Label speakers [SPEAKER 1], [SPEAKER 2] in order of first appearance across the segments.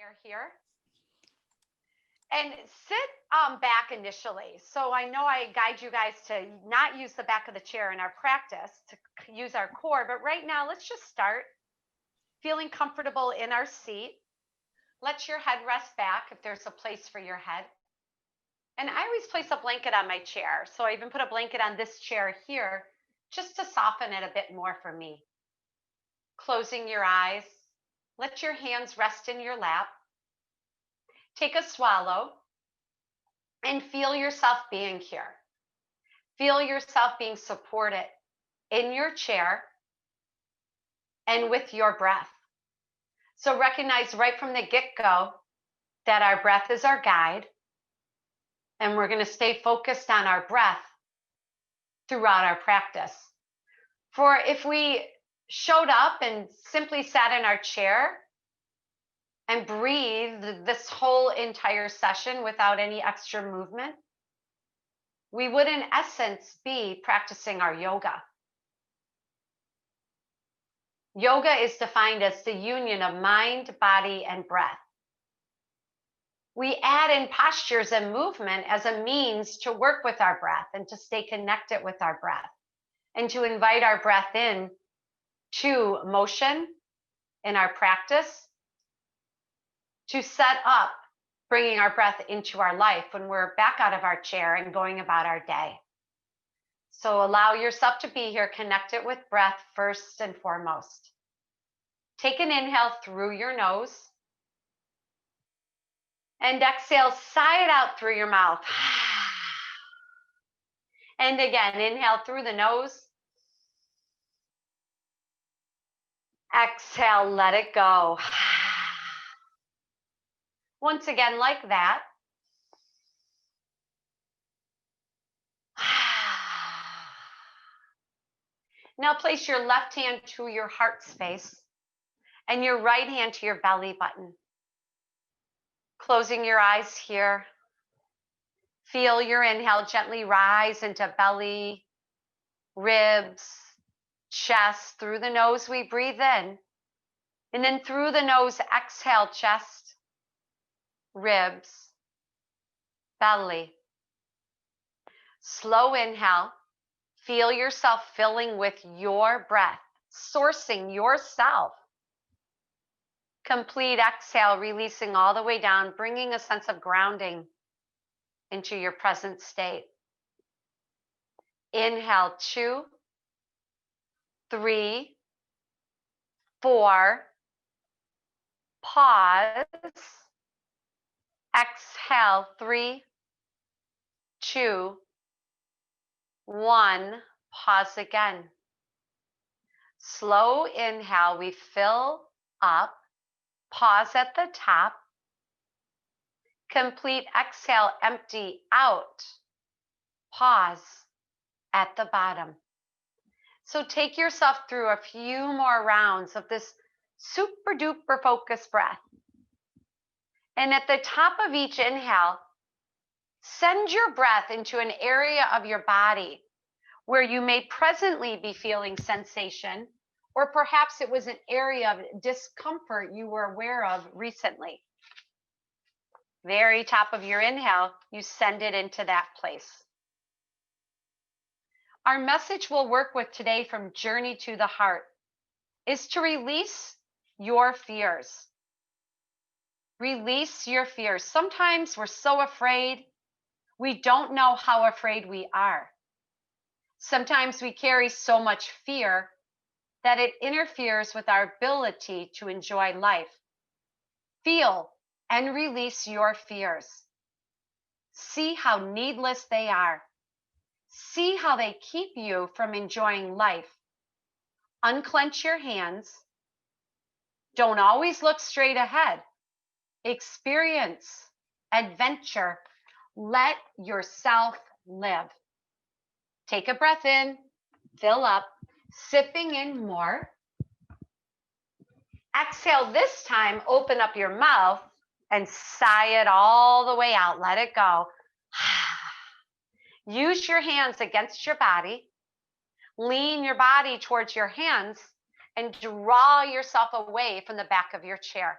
[SPEAKER 1] chair here. And sit back initially. So I know I guide you guys to not use the back of the chair in our practice, to use our core. But right now, let's just start feeling comfortable in our seat. Let your head rest back if there's a place for your head. And I always place a blanket on my chair. So I even put a blanket on this chair here just to soften it a bit more for me. Closing your eyes. Let your hands rest in your lap. Take a swallow and feel yourself being here. Feel yourself being supported in your chair and with your breath. So recognize right from the get-go that our breath is our guide, and we're going to stay focused on our breath throughout our practice. For if we showed up and simply sat in our chair and breathed this whole entire session without any extra movement, we would in essence be practicing our yoga. Yoga is defined as the union of mind, body, and breath. We add in postures and movement as a means to work with our breath and to stay connected with our breath and to invite our breath in to motion in our practice, to set up bringing our breath into our life when we're back out of our chair and going about our day. So allow yourself to be here connected with breath first and foremost. Take an inhale through your nose and exhale, sigh it out through your mouth. And again, inhale through the nose. Exhale, let it go. Once again, like that. Now place your left hand to your heart space and your right hand to your belly button. Closing your eyes here. Feel your inhale gently rise into belly, ribs, chest. Through the nose, we breathe in. And then through the nose, exhale, chest, ribs, belly. Slow inhale. Feel yourself filling with your breath, sourcing yourself. Complete exhale, releasing all the way down, bringing a sense of grounding into your present state. Inhale, 2, 3, 4. Pause. Exhale, 3, 2, 1. Pause again. Slow inhale, we fill up. Pause at the top. Complete exhale, empty out. Pause at the bottom. So take yourself through a few more rounds of this super duper focused breath. And at the top of each inhale, send your breath into an area of your body where you may presently be feeling sensation, or perhaps it was an area of discomfort you were aware of recently. Very top of your inhale, you send it into that place. Our message we'll work with today from Journey to the Heart is to release your fears. Release your fears. Sometimes we're so afraid, we don't know how afraid we are. Sometimes we carry so much fear that it interferes with our ability to enjoy life. Feel and release your fears. See how needless they are. See how they keep you from enjoying life. Unclench your hands. Don't always look straight ahead. Experience, adventure. Let yourself live. Take a breath in, fill up, sipping in more. Exhale this time, open up your mouth and sigh it all the way out. Let it go. Use your hands against your body. Lean your body towards your hands and draw yourself away from the back of your chair.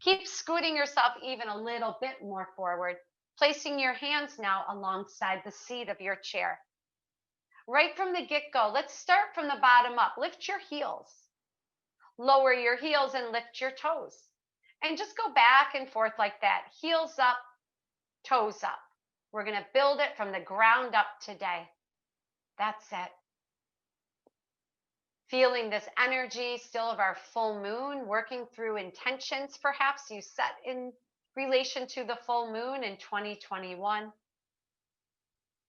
[SPEAKER 1] Keep scooting yourself even a little bit more forward, placing your hands now alongside the seat of your chair. Right from the get-go, let's start from the bottom up. Lift your heels. Lower your heels and lift your toes. And just go back and forth like that. Heels up, toes up. We're going to build it from the ground up today. That's it. Feeling this energy still of our full moon, working through intentions perhaps you set in relation to the full moon in 2021.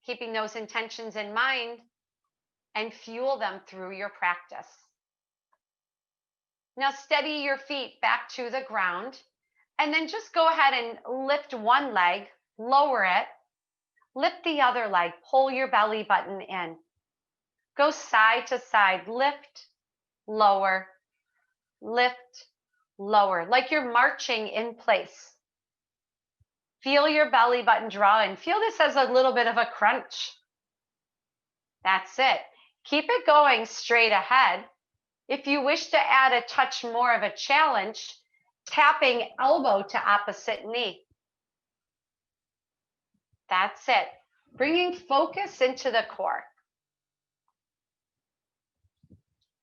[SPEAKER 1] Keeping those intentions in mind and fuel them through your practice. Now steady your feet back to the ground and then just go ahead and lift one leg, lower it, lift the other leg, pull your belly button in. Go side to side, lift, lower, lift, lower, like you're marching in place. Feel your belly button draw in. Feel this as a little bit of a crunch. That's it. Keep it going straight ahead. If you wish to add a touch more of a challenge, tapping elbow to opposite knee. That's it. Bringing focus into the core.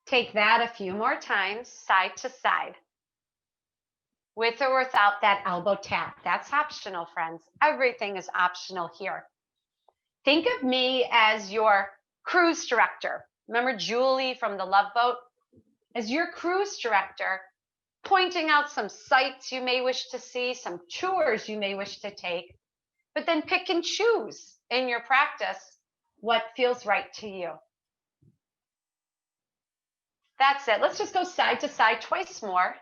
[SPEAKER 1] Take that a few more times, side to side. With or without that elbow tap. That's optional, friends. Everything is optional here. Think of me as your cruise director. Remember Julie from the Love Boat? As your cruise director, pointing out some sights you may wish to see, some tours you may wish to take, but then pick and choose in your practice what feels right to you. That's it. Let's just go side to side twice more.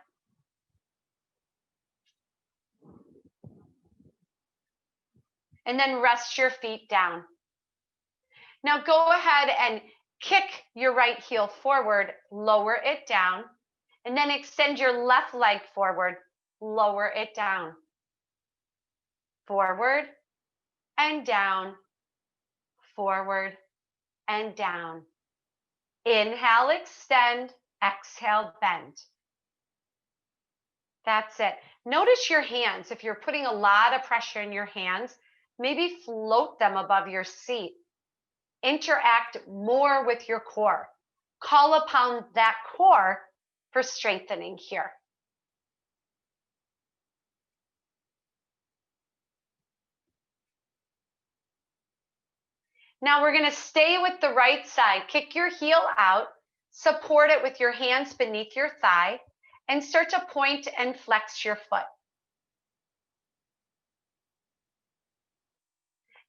[SPEAKER 1] And then rest your feet down. Now go ahead and kick your right heel forward, lower it down, and then extend your left leg forward, lower it down. Forward and down, forward and down. Inhale, extend, exhale, bend. That's it. Notice your hands. If you're putting a lot of pressure in your hands, maybe float them above your seat. Interact more with your core. Call upon that core for strengthening here. Now we're going to stay with the right side. Kick your heel out, support it with your hands beneath your thigh, and start to point and flex your foot.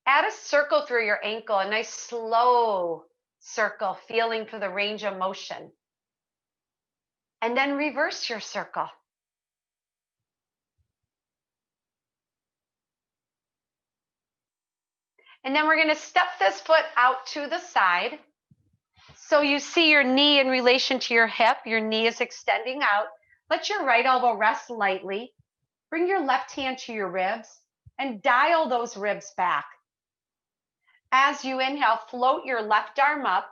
[SPEAKER 1] Add a circle through your ankle, a nice slow circle, feeling for the range of motion. And then reverse your circle. And then we're going to step this foot out to the side. So you see your knee in relation to your hip. Your knee is extending out. Let your right elbow rest lightly. Bring your left hand to your ribs and dial those ribs back. As you inhale, float your left arm up.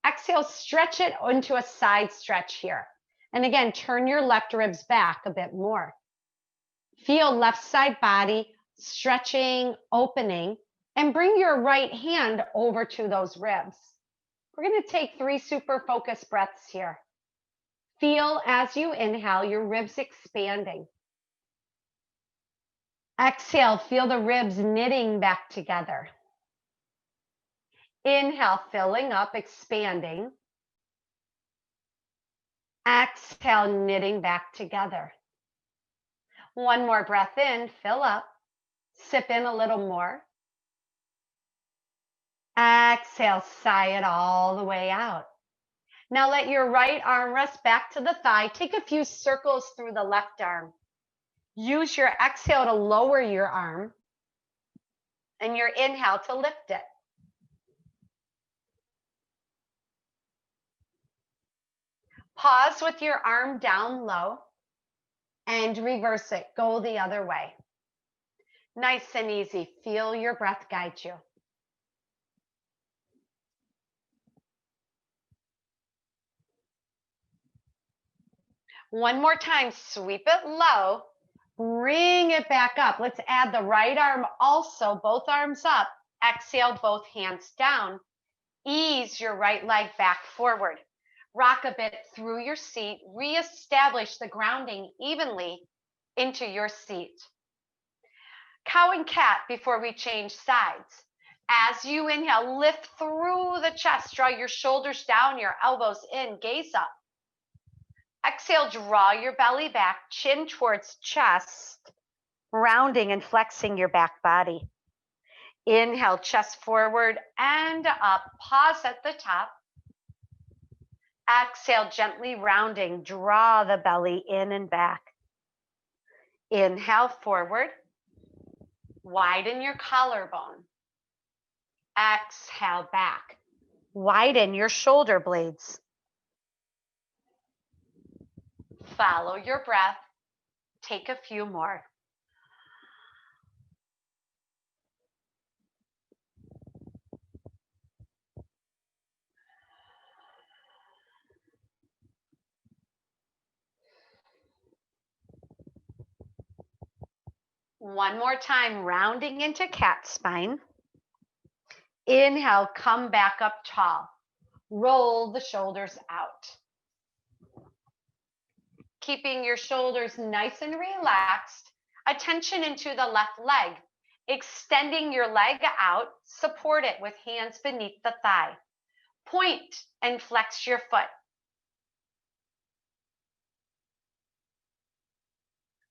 [SPEAKER 1] Exhale, stretch it into a side stretch here. And again, turn your left ribs back a bit more. Feel left side body stretching, opening, and bring your right hand over to those ribs. We're going to take 3 super focused breaths here. Feel as you inhale, your ribs expanding. Exhale, feel the ribs knitting back together. Inhale, filling up, expanding. Exhale, knitting back together. One more breath in, fill up. Sip in a little more. Exhale, sigh it all the way out. Now let your right arm rest back to the thigh. Take a few circles through the left arm. Use your exhale to lower your arm and your inhale to lift it. Pause with your arm down low and reverse it. Go the other way. Nice and easy. Feel your breath guide you. One more time, sweep it low, Bring it back up. Let's add the right arm also, both arms up. Exhale, both hands down. Ease your right leg back forward. Rock a bit through your seat. Reestablish the grounding evenly into your seat. Cow and cat before we change sides. As you inhale, lift through the chest. Draw your shoulders down, your elbows in, gaze up. Exhale, draw your belly back, chin towards chest, rounding and flexing your back body. Inhale, chest forward and up. Pause at the top. Exhale, gently rounding. Draw the belly in and back. Inhale, forward. Widen your collarbone. Exhale, back. Widen your shoulder blades. Follow your breath. Take a few more. One more time, rounding into cat spine. Inhale, come back up tall. Roll the shoulders out. Keeping your shoulders nice and relaxed. Attention into the left leg. Extending your leg out. Support it with hands beneath the thigh. Point and flex your foot.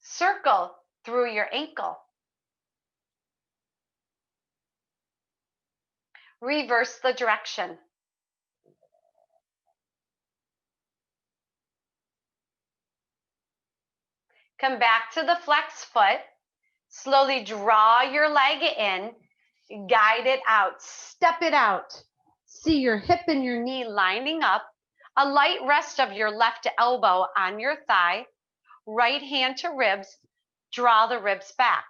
[SPEAKER 1] Circle through your ankle. Reverse the direction. Come back to the flex foot. Slowly draw your leg in. Guide it out. Step it out. See your hip and your knee lining up. A light rest of your left elbow on your thigh. Right hand to ribs. Draw the ribs back.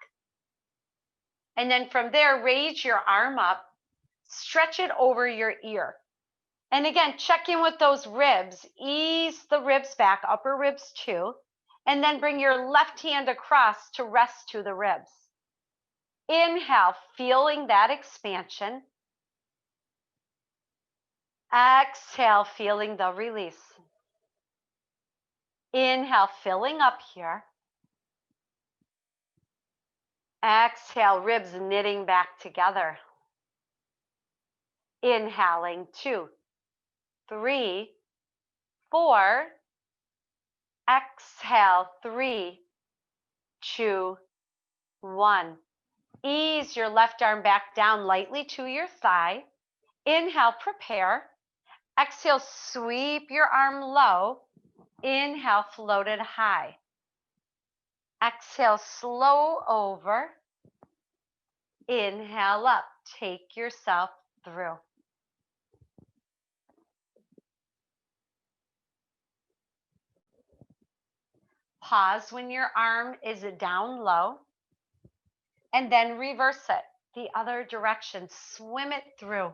[SPEAKER 1] And then from there, raise your arm up. Stretch it over your ear. And again, check in with those ribs. Ease the ribs back, upper ribs too. And then bring your left hand across to rest to the ribs. Inhale, feeling that expansion. Exhale, feeling the release. Inhale, filling up here. Exhale, ribs knitting back together. Inhaling, 2, 3, 4. Exhale, 3, 2, 1. Ease your left arm back down lightly to your thigh. Inhale, prepare. Exhale, sweep your arm low. Inhale, float it high. Exhale, slow over. Inhale up. Take yourself through. Pause when your arm is down low. And then reverse it the other direction. Swim it through.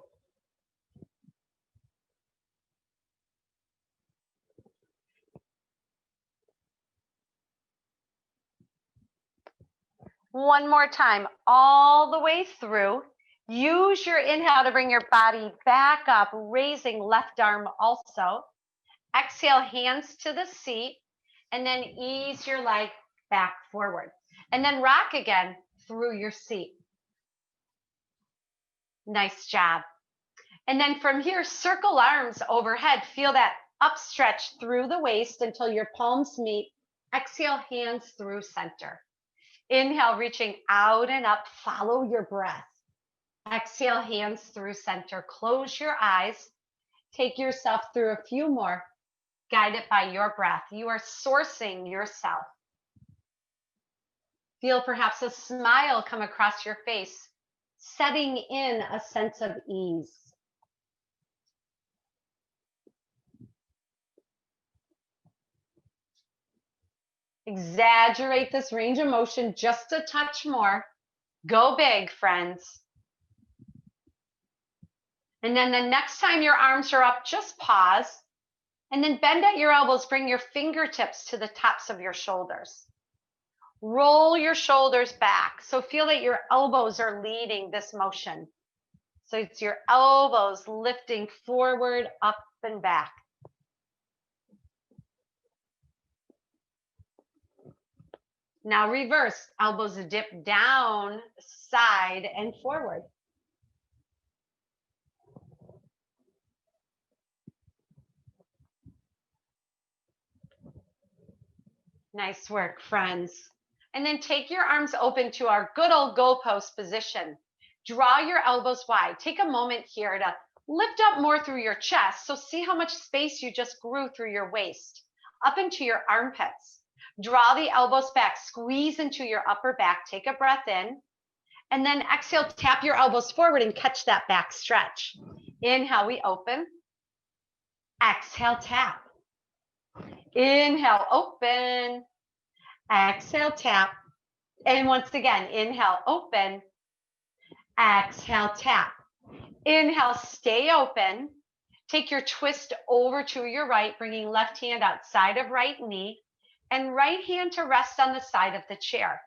[SPEAKER 1] One more time, all the way through. Use your inhale to bring your body back up, raising left arm also. Exhale, hands to the seat, and then ease your leg back forward. And then rock again through your seat. Nice job. And then from here, circle arms overhead. Feel that upstretch through the waist until your palms meet. Exhale, hands through center. Inhale, reaching out and up. Follow your breath. Exhale, hands through center. Close your eyes. Take yourself through a few more. Guide it by your breath. You are sourcing yourself. Feel perhaps a smile come across your face, setting in a sense of ease. Exaggerate this range of motion just a touch more. Go big, friends. And then the next time your arms are up, just pause. And then bend at your elbows, bring your fingertips to the tops of your shoulders. Roll your shoulders back. So feel that your elbows are leading this motion. So it's your elbows lifting forward, up and back. Now reverse, elbows dip down, side and forward. Nice work, friends. And then take your arms open to our good old goalpost position. Draw your elbows wide. Take a moment here to lift up more through your chest. So see how much space you just grew through your waist, up into your armpits. Draw the elbows back, squeeze into your upper back. Take a breath in. And then exhale, tap your elbows forward and catch that back stretch. Inhale, we open. Exhale, tap. Inhale, open. Exhale, tap. And once again, inhale, open. Exhale, tap. Inhale, stay open. Take your twist over to your right, bringing left hand outside of right knee and right hand to rest on the side of the chair.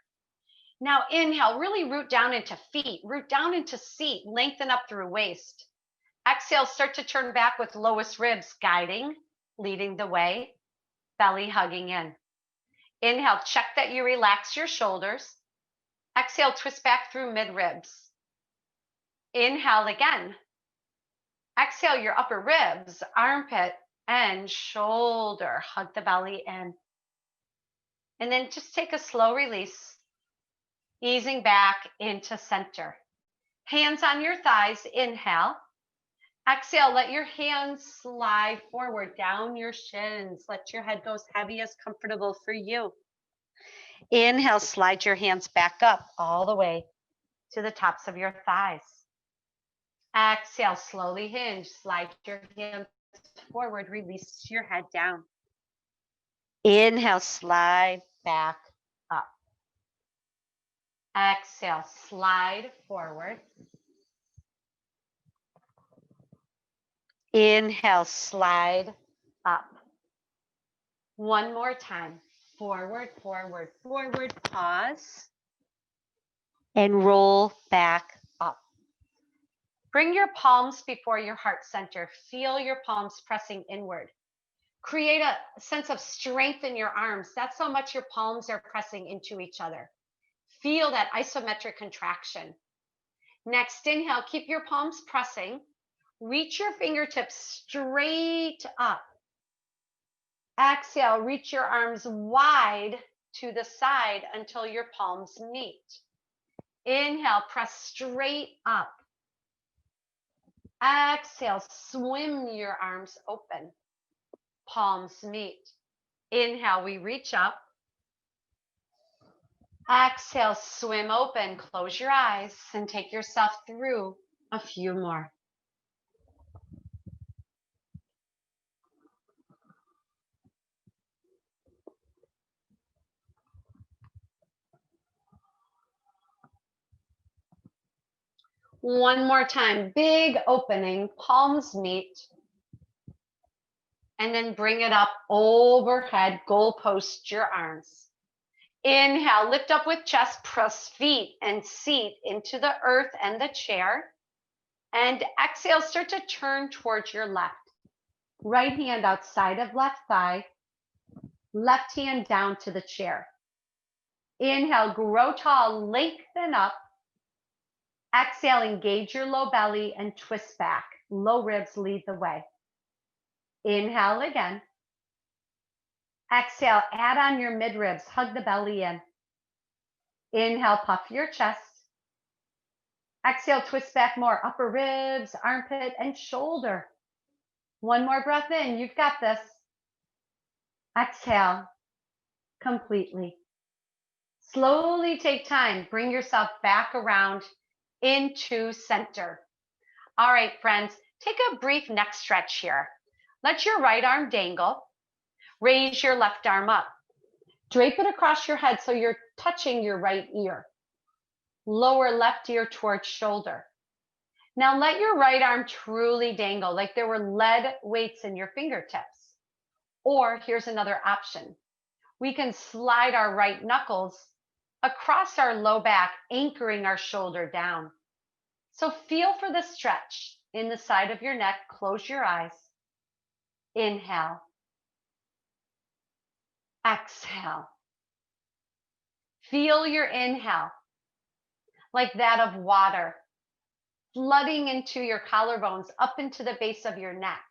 [SPEAKER 1] Now inhale, really root down into feet, root down into seat, lengthen up through waist. Exhale, start to turn back with lowest ribs guiding, leading the way, belly hugging in. Inhale, check that you relax your shoulders. Exhale, twist back through mid ribs. Inhale again. Exhale, your upper ribs, armpit and shoulder. Hug the belly in. And then just take a slow release, easing back into center. Hands on your thighs, inhale. Exhale, let your hands slide forward down your shins. Let your head go as heavy as comfortable for you. Inhale, slide your hands back up all the way to the tops of your thighs. Exhale, slowly hinge, slide your hands forward, release your head down. Inhale, slide back up. Exhale, slide forward. Inhale, slide up. One more time. Forward, forward, forward, pause. And roll back up. Bring your palms before your heart center. Feel your palms pressing inward. Create a sense of strength in your arms. That's how much your palms are pressing into each other. Feel that isometric contraction. Next, inhale, keep your palms pressing. Reach your fingertips straight up. Exhale, reach your arms wide to the side until your palms meet. Inhale, press straight up. Exhale, swim your arms open. Palms meet. Inhale, we reach up. Exhale, swim open. Close your eyes and take yourself through a few more. One more time, big opening, palms meet. And then bring it up overhead, goalpost your arms. Inhale, lift up with chest, press feet and seat into the earth and the chair. And exhale, start to turn towards your left. Right hand outside of left thigh, left hand down to the chair. Inhale, grow tall, lengthen up. Exhale, engage your low belly and twist back. Low ribs lead the way. Inhale again. Exhale, add on your mid ribs, hug the belly in. Inhale, puff your chest. Exhale, twist back more, upper ribs, armpit, and shoulder. One more breath in, you've got this. Exhale, completely. Slowly take time, bring yourself back around into center. All right, friends, take a brief neck stretch here. Let your right arm dangle. Raise your left arm up. Drape it across your head so you're touching your right ear. Lower left ear towards shoulder. Now let your right arm truly dangle like there were lead weights in your fingertips. Or here's another option. We can slide our right knuckles across our low back, anchoring our shoulder down. So feel for the stretch in the side of your neck. Close your eyes. Inhale. Exhale. Feel your inhale like that of water flooding into your collarbones, up into the base of your neck.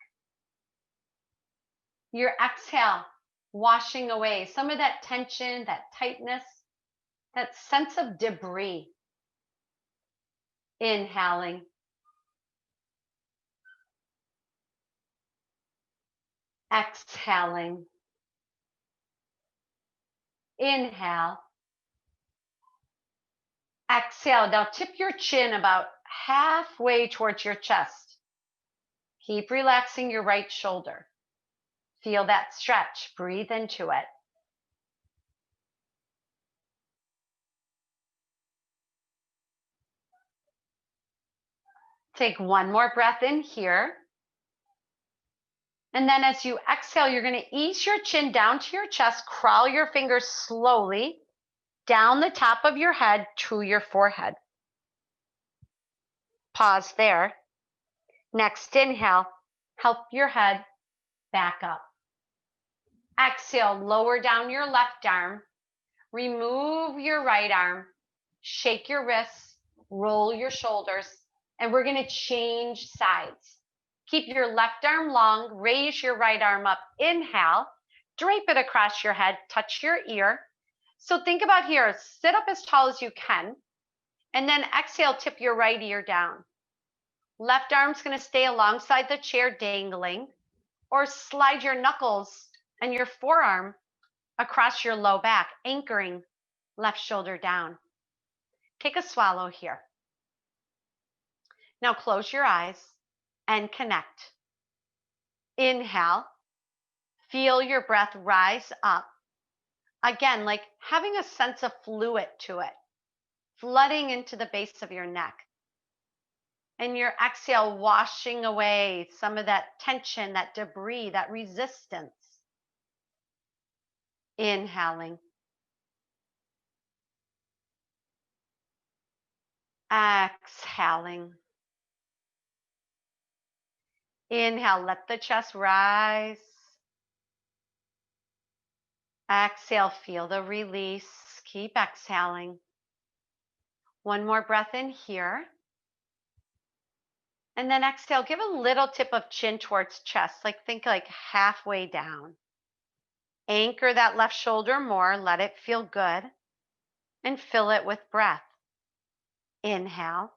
[SPEAKER 1] Your exhale, washing away some of that tension, that tightness, that sense of debris. Inhaling. Exhaling. Inhale. Exhale. Now tip your chin about halfway towards your chest. Keep relaxing your right shoulder. Feel that stretch. Breathe into it. Take one more breath in here. And then as you exhale, you're going to ease your chin down to your chest. Crawl your fingers slowly down the top of your head to your forehead. Pause there. Next inhale, help your head back up. Exhale, lower down your left arm. Remove your right arm. Shake your wrists. Roll your shoulders. And we're going to change sides. Keep your left arm long. Raise your right arm up. Inhale. Drape it across your head. Touch your ear. So think about here. Sit up as tall as you can. And then exhale, tip your right ear down. Left arm's going to stay alongside the chair, dangling. Or slide your knuckles and your forearm across your low back, anchoring left shoulder down. Take a swallow here. Now close your eyes and connect. Inhale. Feel your breath rise up. Again, like having a sense of fluid to it, flooding into the base of your neck. And your exhale, washing away some of that tension, that debris, that resistance. Inhaling. Exhaling. Inhale, let the chest rise. Exhale, feel the release. Keep exhaling. One more breath in here. And then exhale, give a little tip of chin towards chest, think like halfway down. Anchor that left shoulder more, let it feel good, and fill it with breath. Inhale.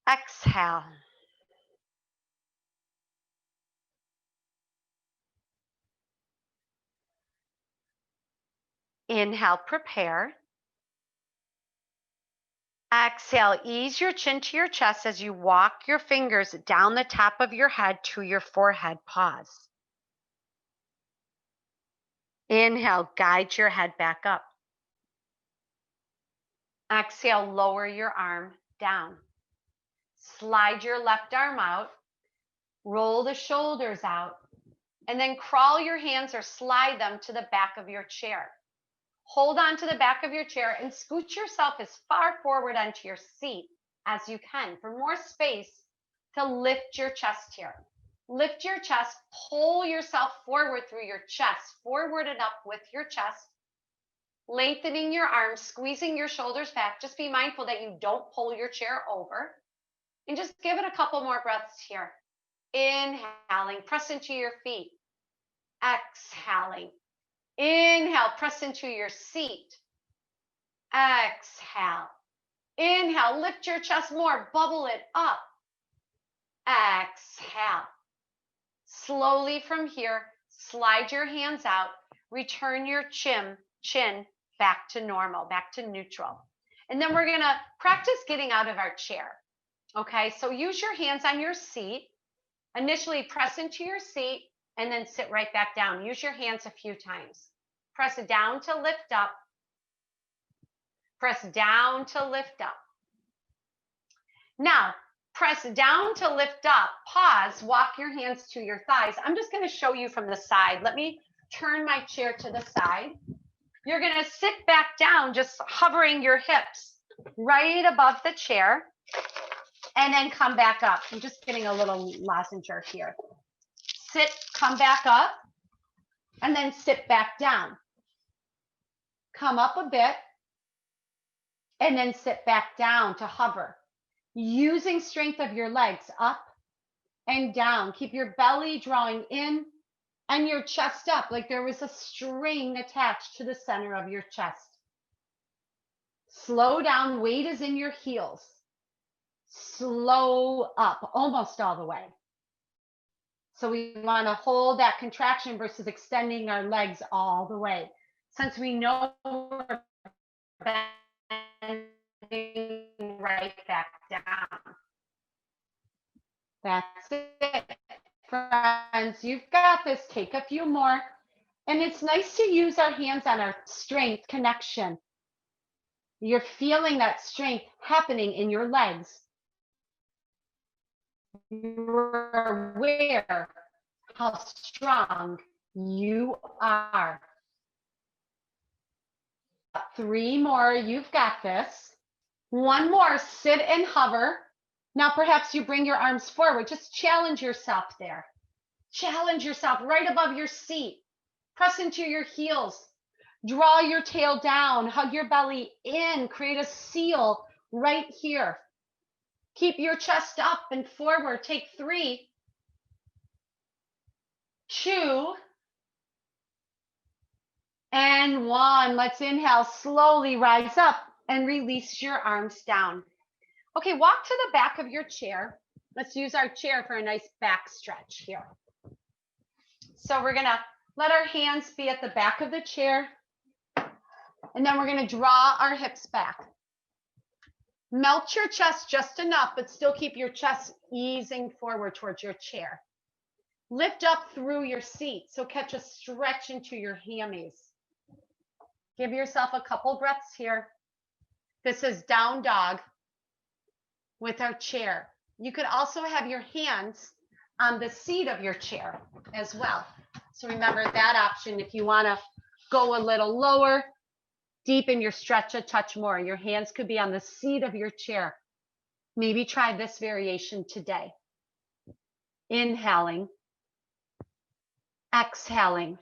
[SPEAKER 1] Exhale. Inhale, prepare. Exhale, ease your chin to your chest as you walk your fingers down the top of your head to your forehead. Pause. Inhale, guide your head back up. Exhale, lower your arm down. Slide your left arm out. Roll the shoulders out. And then crawl your hands or slide them to the back of your chair. Hold on to the back of your chair and scoot yourself as far forward onto your seat as you can for more space to lift your chest here. Lift your chest, pull yourself forward through your chest, forward and up with your chest, lengthening your arms, squeezing your shoulders back. Just be mindful that you don't pull your chair over. And just give it a couple more breaths here. Inhaling, press into your feet. Exhaling. Inhale, press into your seat. Exhale. Inhale, lift your chest more, bubble it up. Exhale. Slowly from here, slide your hands out, return your chin back to normal, back to neutral. And then we're gonna practice getting out of our chair. Okay, so use your hands on your seat. Initially press into your seat and then sit right back down. Use your hands a few times. Press down to lift up. Press down to lift up. Now, press down to lift up. Pause, walk your hands to your thighs. I'm just going to show you from the side. Let me turn my chair to the side. You're going to sit back down, just hovering your hips right above the chair, and then come back up. I'm just getting a little lozenge here. Sit, come back up, and then sit back down. Come up a bit, and then sit back down to hover. Using strength of your legs up and down. Keep your belly drawing in and your chest up like there was a string attached to the center of your chest. Slow down, weight is in your heels. Slow up, almost all the way. So we want to hold that contraction versus extending our legs all the way. Since we know we're bending right back down. That's it. Friends, you've got this. Take a few more. And it's nice to use our hands on our strength connection. You're feeling that strength happening in your legs. You're aware how strong you are. 3 more. You've got this. 1 more. Sit and hover. Now, perhaps you bring your arms forward. Just challenge yourself there. Challenge yourself right above your seat. Press into your heels. Draw your tail down. Hug your belly in. Create a seal right here. Keep your chest up and forward. Take 3, 2, and 1. Let's inhale. Slowly rise up and release your arms down. Okay, walk to the back of your chair. Let's use our chair for a nice back stretch here. So we're going to let our hands be at the back of the chair. And then we're going to draw our hips back. Melt your chest just enough, but still keep your chest easing forward towards your chair. Lift up through your seat. So catch a stretch into your hammies. Give yourself a couple breaths here. This is down dog with our chair. You could also have your hands on the seat of your chair as well. So remember that option. If you want to go a little lower, deepen your stretch a touch more. Your hands could be on the seat of your chair. Maybe try this variation today. Inhaling, exhaling.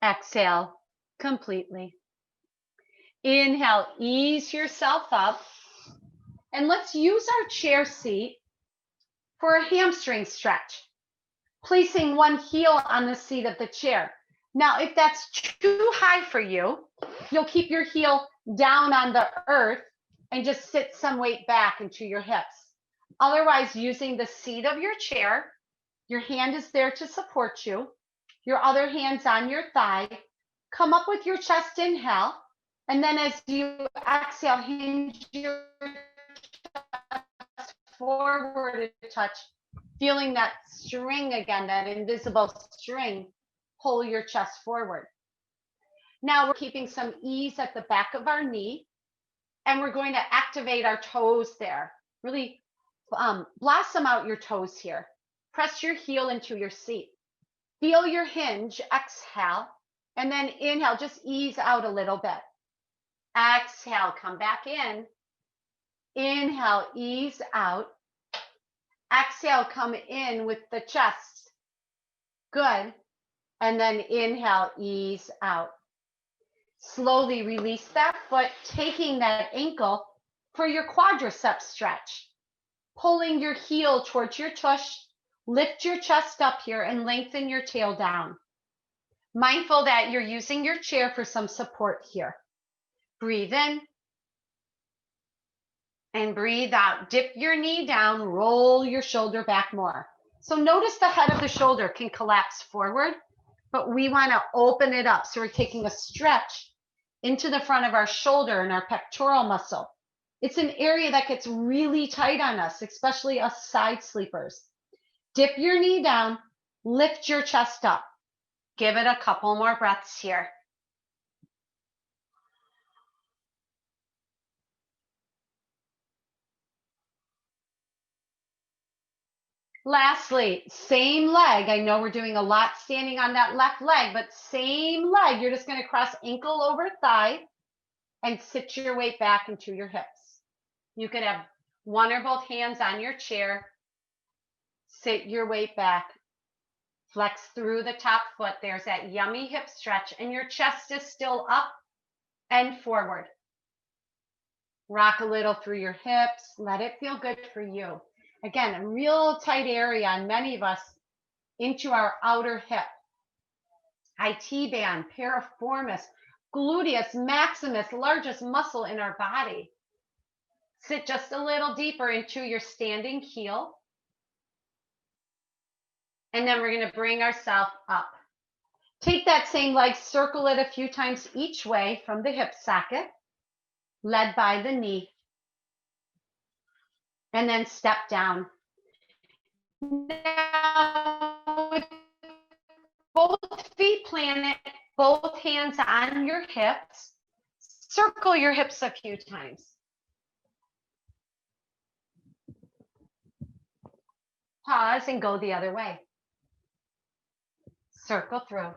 [SPEAKER 1] Exhale completely. Inhale, ease yourself up. And let's use our chair seat for a hamstring stretch. Placing one heel on the seat of the chair. Now, if that's too high for you, you'll keep your heel down on the earth and just sit some weight back into your hips. Otherwise, using the seat of your chair, your hand is there to support you. Your other hand's on your thigh. Come up with your chest inhale. And then as you exhale, hinge your chest forward a touch. Feeling that string again, that invisible string, pull your chest forward. Now we're keeping some ease at the back of our knee, and we're going to activate our toes there. Really blossom out your toes here. Press your heel into your seat. Feel your hinge, exhale, and then inhale, just ease out a little bit. Exhale, come back in. Inhale, ease out. Exhale, come in with the chest. Good. And then inhale, ease out. Slowly release that foot, taking that ankle for your quadricep stretch. Pulling your heel towards your tush. Lift your chest up here and lengthen your tail down. Mindful that you're using your chair for some support here. Breathe in. And breathe out. Dip your knee down, roll your shoulder back more. So notice the head of the shoulder can collapse forward, but we want to open it up. So we're taking a stretch into the front of our shoulder and our pectoral muscle. It's an area that gets really tight on us, especially us side sleepers. Dip your knee down, lift your chest up. Give it a couple more breaths here. Lastly, same leg. I know we're doing a lot standing on that left leg, but same leg. You're just going to cross ankle over thigh and sit your weight back into your hips. You could have one or both hands on your chair. Sit your weight back. Flex through the top foot. There's that yummy hip stretch, and your chest is still up and forward. Rock a little through your hips. Let it feel good for you. Again, a real tight area on many of us into our outer hip. IT band, piriformis, gluteus maximus, largest muscle in our body. Sit just a little deeper into your standing heel. And then we're going to bring ourselves up. Take that same leg, circle it a few times each way from the hip socket, led by the knee. And then step down. Now, with both feet planted, both hands on your hips, circle your hips a few times. Pause and go the other way. Circle through.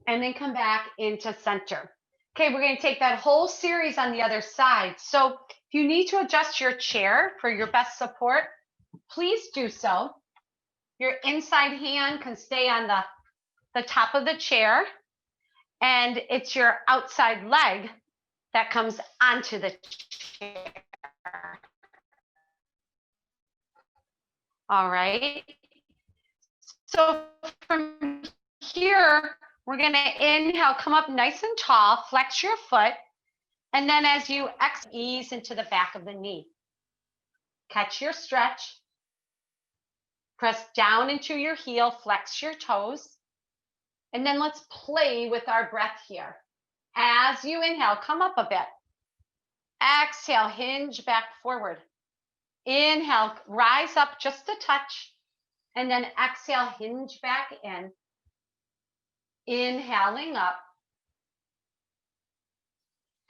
[SPEAKER 1] And then come back into center. Okay, we're going to take that whole series on the other side. So if you need to adjust your chair for your best support, please do so. Your inside hand can stay on the top of the chair, and it's your outside leg that comes onto the chair. All right. So from here, we're going to inhale, come up nice and tall, flex your foot, and then as you exhale, ease into the back of the knee. Catch your stretch. Press down into your heel, flex your toes, and then let's play with our breath here. As you inhale, come up a bit. Exhale, hinge back forward. Inhale, rise up just a touch, and then exhale, hinge back in. Inhaling up.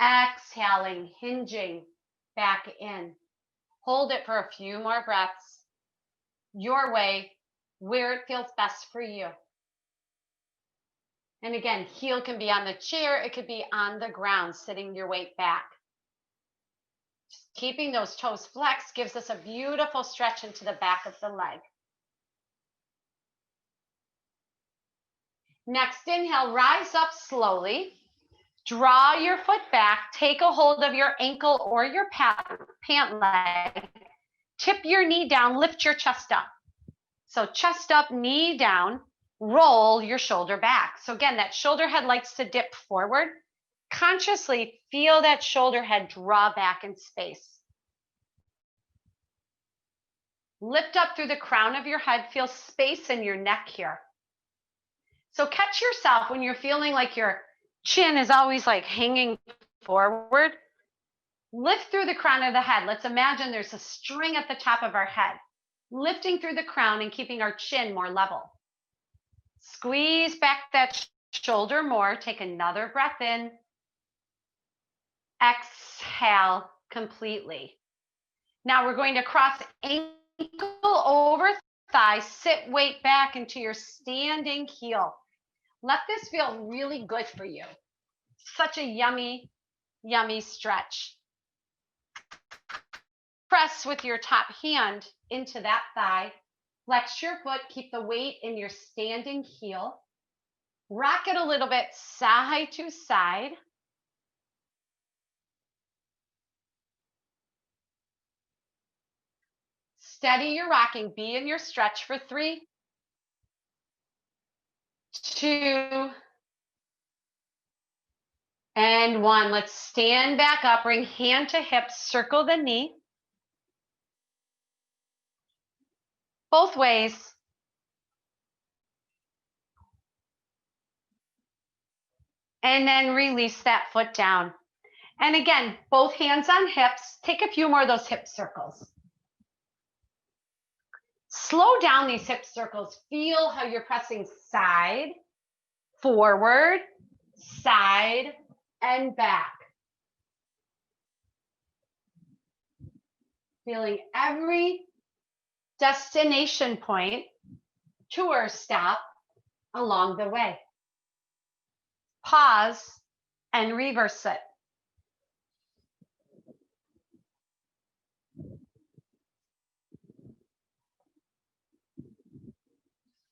[SPEAKER 1] Exhaling, hinging back in. Hold it for a few more breaths. Your way, where it feels best for you. And again, heel can be on the chair, it could be on the ground, sitting your weight back. Just keeping those toes flexed gives us a beautiful stretch into the back of the leg. Next inhale, rise up slowly. Draw your foot back, take a hold of your ankle or your pant leg. Tip your knee down, lift your chest up. So chest up, knee down, roll your shoulder back. So again, that shoulder head likes to dip forward. Consciously feel that shoulder head draw back in space. Lift up through the crown of your head, feel space in your neck here. So catch yourself when you're feeling like your chin is always like hanging forward. Lift through the crown of the head. Let's imagine there's a string at the top of our head, lifting through the crown and keeping our chin more level. Squeeze back that shoulder more. Take another breath in. Exhale completely. Now we're going to cross ankle over thigh, sit weight back into your standing heel. Let this feel really good for you. Such a yummy, yummy stretch. Press with your top hand into that thigh. Flex your foot, keep the weight in your standing heel. Rock it a little bit side to side. Steady your rocking. Be in your stretch for 3, 2, and 1. Let's stand back up. Bring hand to hip. Circle the knee. Both ways. And then release that foot down. And again, both hands on hips. Take a few more of those hip circles. Slow down these hip circles. Feel how you're pressing side, forward, side, and back. Feeling every destination point, tour stop along the way. Pause and reverse it.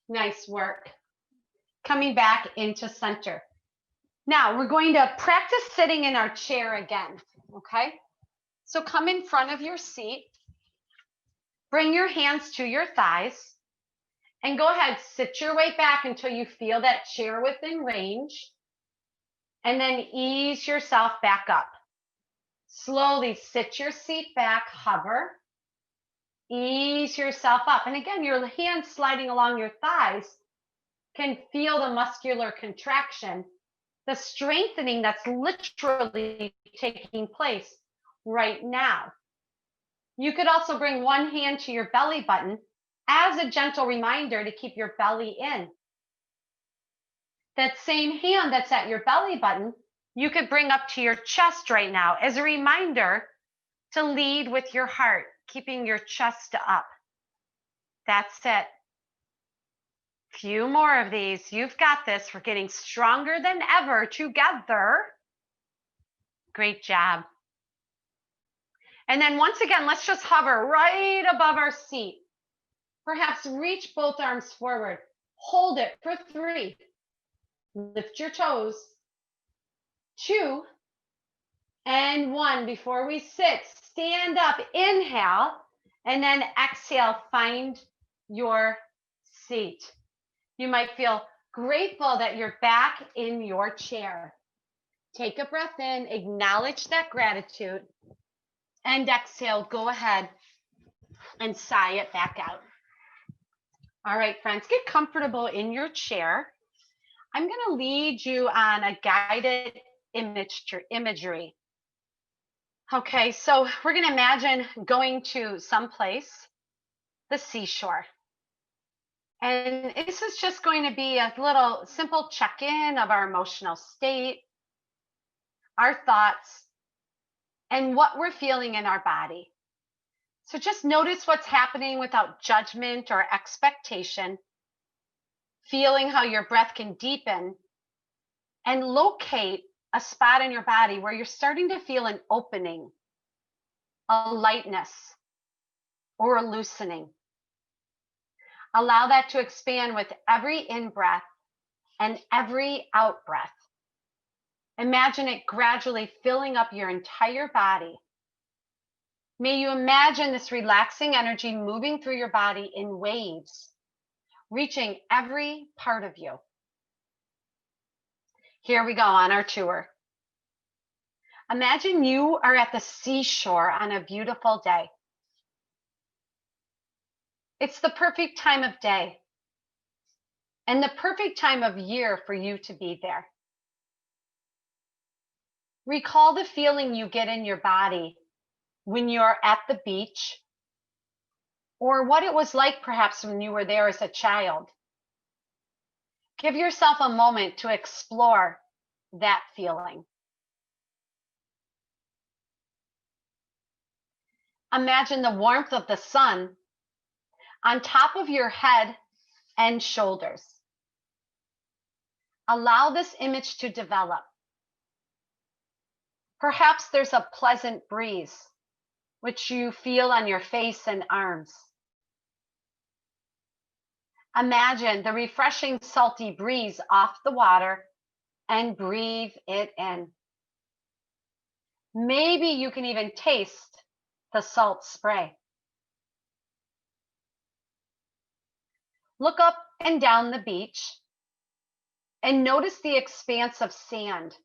[SPEAKER 1] Nice work. Coming back into center. Now we're going to practice sitting in our chair again, okay? So come in front of your seat, bring your hands to your thighs, and go ahead, sit your way back until you feel that chair within range, and then ease yourself back up. Slowly sit your seat back, hover, ease yourself up. And again, your hands sliding along your thighs can feel the muscular contraction, the strengthening that's literally taking place right now. You could also bring one hand to your belly button as a gentle reminder to keep your belly in. That same hand that's at your belly button, you could bring up to your chest right now as a reminder to lead with your heart, keeping your chest up. That's it. Few more of these. You've got this. We're getting stronger than ever together. Great job. And then once again, let's just hover right above our seat. Perhaps reach both arms forward. Hold it for 3. Lift your toes. 2 and 1. Before we sit, stand up, inhale, and then exhale, find your seat. You might feel grateful that you're back in your chair. Take a breath in, acknowledge that gratitude, and exhale, go ahead and sigh it back out. All right, friends, get comfortable in your chair. I'm going to lead you on a guided imagery. Okay, so we're going to imagine going to someplace, the seashore. And this is just going to be a little simple check-in of our emotional state, our thoughts, and what we're feeling in our body. So just notice what's happening without judgment or expectation, feeling how your breath can deepen, and locate a spot in your body where you're starting to feel an opening, a lightness, or a loosening. Allow that to expand with every in-breath and every out-breath. Imagine it gradually filling up your entire body. May you imagine this relaxing energy moving through your body in waves, reaching every part of you. Here we go on our tour. Imagine you are at the seashore on a beautiful day. It's the perfect time of day and the perfect time of year for you to be there. Recall the feeling you get in your body when you're at the beach, or what it was like perhaps when you were there as a child. Give yourself a moment to explore that feeling. Imagine the warmth of the sun on top of your head and shoulders. Allow this image to develop. Perhaps there's a pleasant breeze, which you feel on your face and arms. Imagine the refreshing salty breeze off the water and breathe it in. Maybe you can even taste the salt spray. Look up and down the beach and notice the expanse of sand,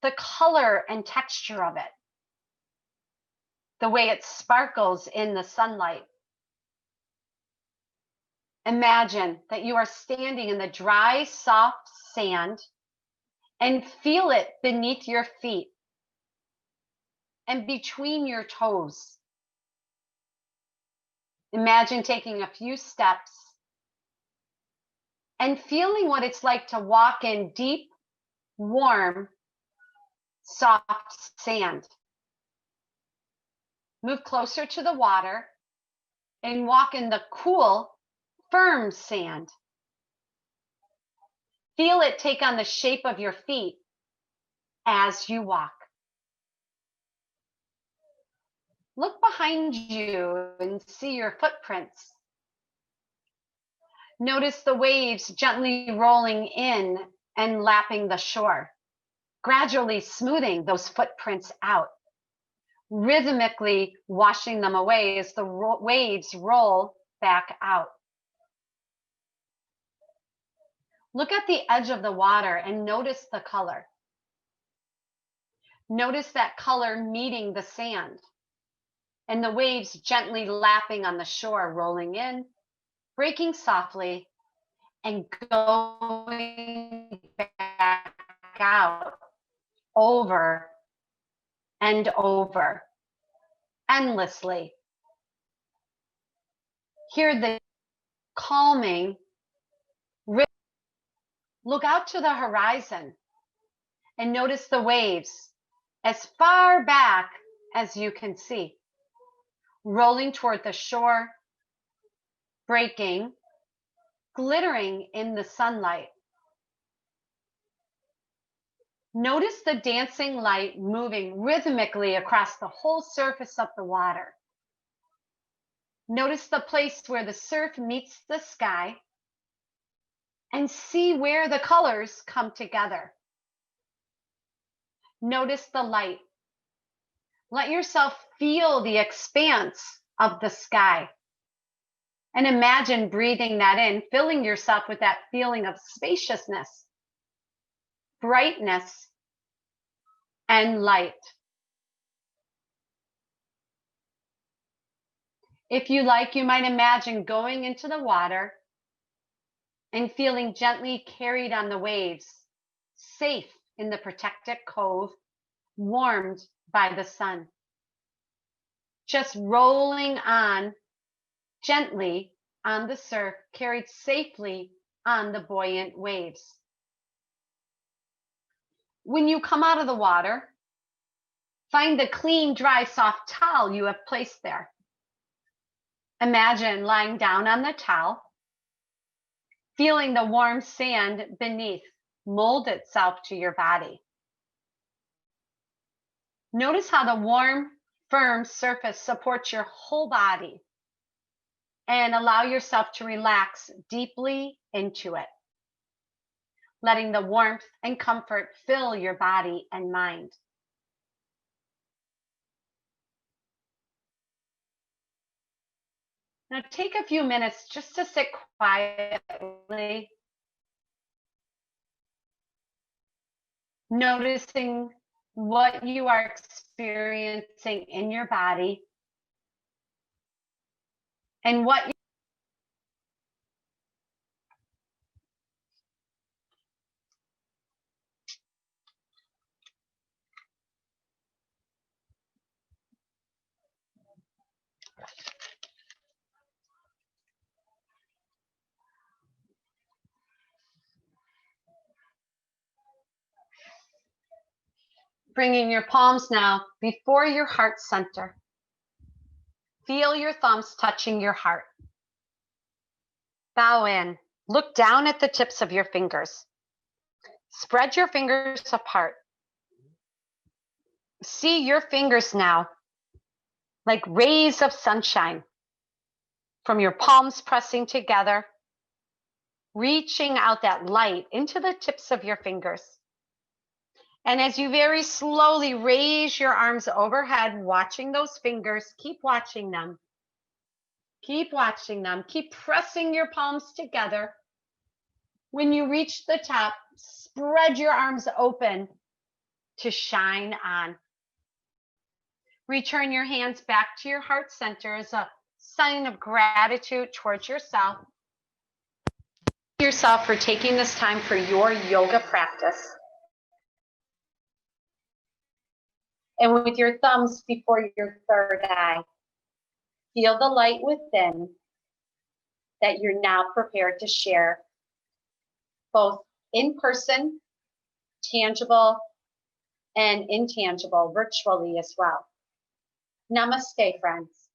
[SPEAKER 1] the color and texture of it, the way it sparkles in the sunlight. Imagine that you are standing in the dry, soft sand and feel it beneath your feet and between your toes. Imagine taking a few steps and feeling what it's like to walk in deep, warm, soft sand. Move closer to the water and walk in the cool, firm sand. Feel it take on the shape of your feet as you walk. Look behind you and see your footprints. Notice the waves gently rolling in and lapping the shore, gradually smoothing those footprints out, rhythmically washing them away as the waves roll back out. Look at the edge of the water and notice the color. Notice that color meeting the sand and the waves gently lapping on the shore, rolling in, breaking softly, and going back out over and over, endlessly. Hear the calming rhythm. Look out to the horizon and notice the waves as far back as you can see, rolling toward the shore, breaking, glittering in the sunlight. Notice the dancing light moving rhythmically across the whole surface of the water. Notice the place where the surf meets the sky and see where the colors come together. Notice the light. Let yourself feel the expanse of the sky. And imagine breathing that in, filling yourself with that feeling of spaciousness, brightness, and light. If you like, you might imagine going into the water and feeling gently carried on the waves, safe in the protected cove, warmed by the sun. Just rolling on gently on the surf, carried safely on the buoyant waves. When you come out of the water, find the clean, dry, soft towel you have placed there. Imagine lying down on the towel, feeling the warm sand beneath mold itself to your body. Notice how the warm, firm surface supports your whole body, and allow yourself to relax deeply into it, letting the warmth and comfort fill your body and mind. Now take a few minutes just to sit quietly, noticing what you are experiencing in your body and what bringing your palms now before your heart center. Feel your thumbs touching your heart. Bow in. Look down at the tips of your fingers. Spread your fingers apart. See your fingers now like rays of sunshine from your palms pressing together, reaching out that light into the tips of your fingers. And as you very slowly raise your arms overhead, watching those fingers, keep watching them. Keep watching them. Keep pressing your palms together. When you reach the top, spread your arms open to shine on. Return your hands back to your heart center as a sign of gratitude towards yourself. Yourself for taking this time for your yoga practice. And with your thumbs before your third eye, feel the light within that you're now prepared to share, both in person, tangible, and intangible, virtually as well. Namaste, friends.